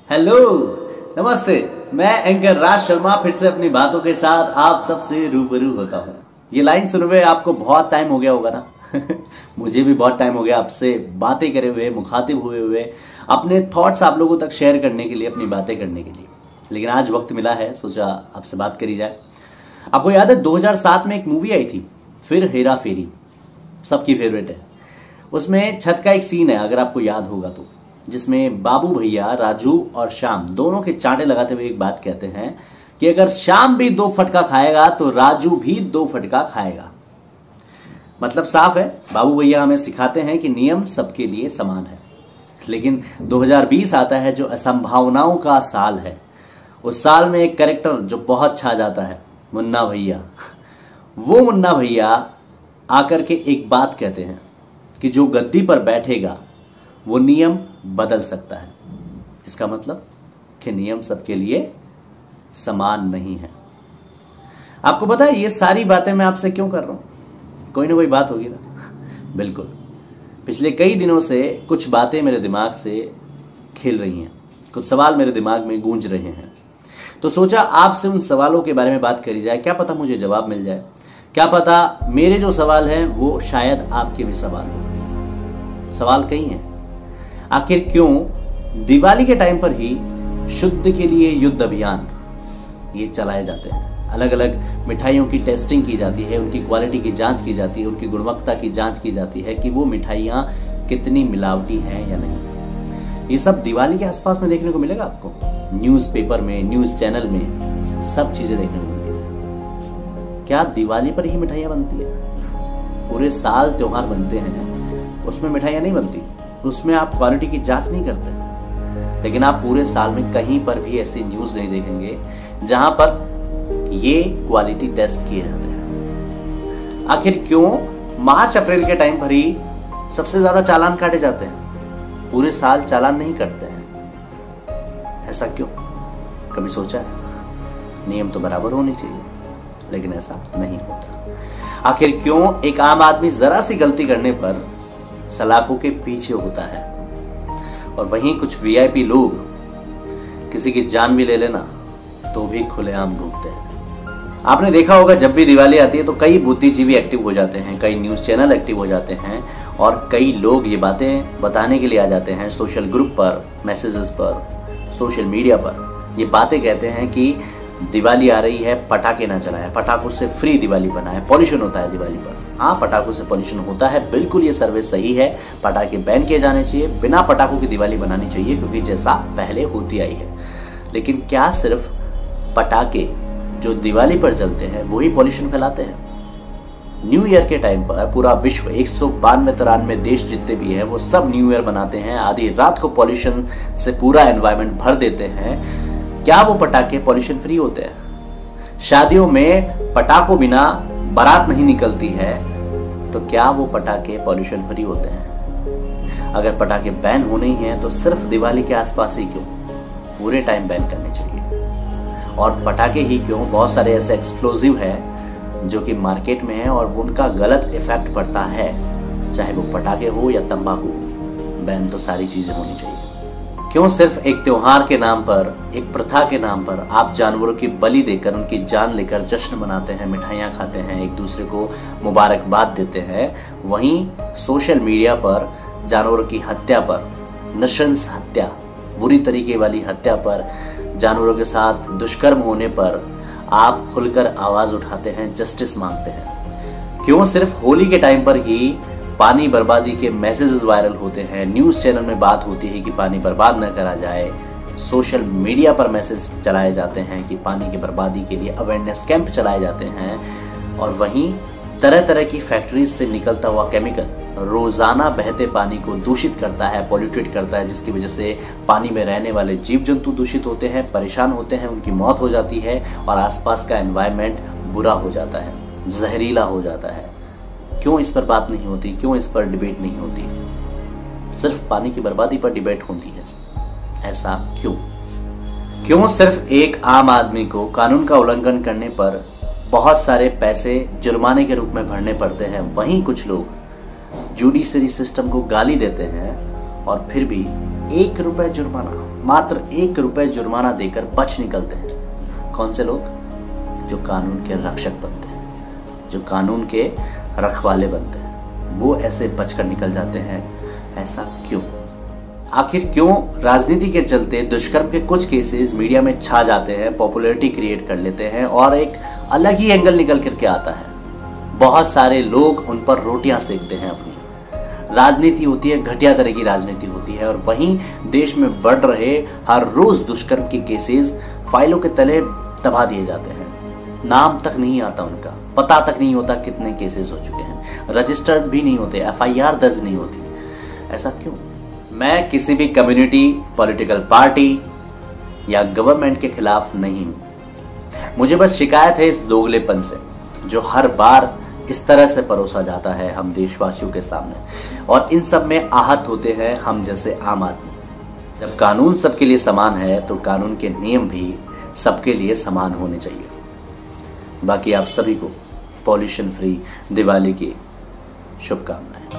Hello, नमस्ते। मैं anchor Raj Sharma फिर से अपनी बातों के साथ आप सबसे रूबरू होता हूँ। ये लाइन सुने हुए आपको बहुत टाइम हो गया होगा ना। मुझे भी बहुत टाइम हो गया आपसे बातें करे हुए, मुखातिब हुए अपने थॉट्स आप लोगों तक शेयर करने के लिए, अपनी बातें करने के लिए। लेकिन आज वक्त मिला है, सोचा आपसे बात करी जाए। आपको याद है 2007 में एक मूवी आई थी, फिर हेरा फेरी, सबकी फेवरेट है। उसमें छत का एक सीन है, अगर आपको याद होगा तो, जिसमें बाबू भैया, राजू और श्याम दोनों के चांटे लगाते हुए एक बात कहते हैं कि अगर श्याम भी 2 फटका खाएगा तो राजू भी 2 फटका खाएगा। मतलब साफ है, बाबू भैया हमें सिखाते हैं कि नियम सबके लिए समान है। लेकिन 2020 आता है जो असंभावनाओं का साल है। उस साल में एक कैरेक्टर जो बहुत छा जाता है, मुन्ना भैया। वो मुन्ना भैया आकर के एक बात कहते हैं कि जो गद्दी पर बैठेगा वो नियम बदल सकता है। इसका मतलब कि नियम सबके लिए समान नहीं है। आपको पता है ये सारी बातें मैं आपसे क्यों कर रहा हूं? कोई ना कोई बात होगी ना। बिल्कुल, पिछले कई दिनों से कुछ बातें मेरे दिमाग से खेल रही हैं, कुछ सवाल मेरे दिमाग में गूंज रहे हैं। तो सोचा आपसे उन सवालों के बारे में बात करी जाए। क्या पता मुझे जवाब मिल जाए, क्या पता मेरे जो सवाल हैं वो शायद आपके भी सवाल हो। सवाल कई हैं। आखिर क्यों दिवाली के टाइम पर ही शुद्ध के लिए युद्ध अभियान ये चलाए जाते हैं? अलग अलग मिठाइयों की टेस्टिंग की जाती है, उनकी क्वालिटी की जांच की जाती है, उनकी गुणवत्ता की जांच की जाती है कि वो मिठाइयां कितनी मिलावटी हैं या नहीं। ये सब दिवाली के आसपास में देखने को मिलेगा आपको। न्यूज़पेपर में, न्यूज चैनल में सब चीजें देखने को मिलती है। क्या दिवाली पर ही मिठाइयां बनती है? पूरे साल त्योहार बनते हैं, उसमें मिठाइयां नहीं बनती। उसमें आप क्वालिटी की जांच नहीं करते। लेकिन आप पूरे साल में कहीं पर भी ऐसी न्यूज नहीं देखेंगे जहां पर ये क्वालिटी टेस्ट किए जाते हैं। आखिर क्यों मार्च अप्रैल के टाइम पर ही सबसे ज्यादा चालान काटे जाते हैं, पूरे साल चालान नहीं कटते हैं? ऐसा क्यों? कभी सोचा है? नियम तो बराबर होने चाहिए, लेकिन ऐसा नहीं होता। आखिर क्यों एक आम आदमी जरा सी गलती करने पर सलाखों के पीछे होता है, और वहीं कुछ वीआईपी लोग किसी की जान भी ले लेना तो भी खुलेआम घूमते हैं। आपने देखा होगा जब भी दिवाली आती है तो कई बुद्धिजीवी एक्टिव हो जाते हैं, कई न्यूज चैनल एक्टिव हो जाते हैं, और कई लोग ये बातें बताने के लिए आ जाते हैं सोशल ग्रुप पर, मैसेजेस पर, सोशल मीडिया पर। ये बातें कहते हैं कि दिवाली आ रही है, पटाखे ना चलाएं, पटाखों से फ्री दिवाली बनाएं, पॉल्यूशन होता है दिवाली पर। हाँ, पटाखों से पॉल्यूशन होता है, बिल्कुल ये सर्वे सही है। पटाखे बैन किए जाने चाहिए, बिना पटाखों की दिवाली बनानी चाहिए, क्योंकि जैसा पहले होती आई है। लेकिन क्या सिर्फ पटाखे जो दिवाली पर चलते हैं वही पॉल्यूशन फैलाते हैं? न्यू ईयर के टाइम पर पूरा विश्व, 192-93 देश जितने भी हैं, वो सब न्यू ईयर बनाते हैं, आधी रात को पॉल्यूशन से पूरा एनवायरमेंट भर देते हैं। क्या वो पटाखे पॉल्यूशन फ्री होते हैं? शादियों में पटाखों बिना बारात नहीं निकलती है, तो क्या वो पटाखे पॉल्यूशन फ्री होते हैं? अगर पटाखे बैन होने ही हैं तो सिर्फ दिवाली के आसपास ही क्यों, पूरे टाइम बैन करने चाहिए। और पटाखे ही क्यों, बहुत सारे ऐसे एक्सप्लोजिव है जो कि मार्केट में है और उनका गलत इफेक्ट पड़ता है, चाहे वो पटाखे हो या तंबाकू। बैन तो सारी चीजें होनी चाहिए। क्यों सिर्फ एक त्योहार के नाम पर, एक प्रथा के नाम पर आप जानवरों की बलि देकर, उनकी जान लेकर जश्न मनाते हैं, मिठाइयां खाते हैं, एक दूसरे को मुबारकबाद देते हैं, वहीं सोशल मीडिया पर जानवरों की हत्या पर, नृशंस हत्या, बुरी तरीके वाली हत्या पर, जानवरों के साथ दुष्कर्म होने पर आप खुलकर आवाज उठाते हैं, जस्टिस मांगते हैं? क्यों सिर्फ होली के टाइम पर ही पानी बर्बादी के मैसेजेस वायरल होते हैं, न्यूज चैनल में बात होती है कि पानी बर्बाद न करा जाए, सोशल मीडिया पर मैसेज चलाए जाते हैं कि पानी की बर्बादी के लिए अवेयरनेस कैंप चलाए जाते हैं, और वहीं तरह तरह की फैक्ट्रीज से निकलता हुआ केमिकल रोजाना बहते पानी को दूषित करता है, पॉल्यूटेड करता है, जिसकी वजह से पानी में रहने वाले जीव जंतु दूषित होते हैं, परेशान होते हैं, उनकी मौत हो जाती है, और आसपास का एनवायरनमेंट बुरा हो जाता है, जहरीला हो जाता है। क्यों इस पर बात नहीं होती? क्यों इस पर डिबेट नहीं होती? सिर्फ पानी की बर्बादी पर डिबेट होती है। ऐसा क्यों? क्यों सिर्फ एक आम आदमी को कानून का उल्लंघन करने पर बहुत सारे पैसे जुर्माने के रूप में भरने पड़ते हैं, वहीं कुछ लोग जुडिशरी सिस्टम को गाली देते हैं और फिर भी 1 रुपए जुर्माना मात्र 1 रुपए जुर्माना देकर बच निकलते हैं। कौन से लोग? जो कानून के रक्षक बनते हैं, जो कानून के रखवाले बनते हैं, वो ऐसे बचकर निकल जाते हैं। ऐसा क्यों? आखिर क्यों राजनीति के चलते दुष्कर्म के कुछ केसेस मीडिया में छा जाते हैं, पॉपुलैरिटी क्रिएट कर लेते हैं और एक अलग ही एंगल निकल करके आता है। बहुत सारे लोग उन पर रोटियां सेकते हैं अपनी। राजनीति होती है, घटिया तरह की राजनीति होती है, और वहीं देश में बढ़ रहे हर रोज दुष्कर्म के केसेस फाइलों के तले दबा दिए जाते हैं। नाम तक नहीं आता उनका, पता तक नहीं होता कितने केसेस हो चुके हैं, रजिस्टर्ड भी नहीं होते, FIR दर्ज नहीं होती। ऐसा क्यों? मैं किसी भी कम्युनिटी, पॉलिटिकल पार्टी या गवर्नमेंट के खिलाफ नहीं हूं। मुझे बस शिकायत है इस दोगलेपन से, जो हर बार इस तरह से परोसा जाता है हम देशवासियों के सामने, और इन सब में आहत होते हैं हम जैसे आम आदमी। जब कानून सबके लिए समान है तो कानून के नियम भी सबके लिए समान होने चाहिए। बाकी आप सभी को पॉल्यूशन फ्री दिवाली की शुभकामनाएं।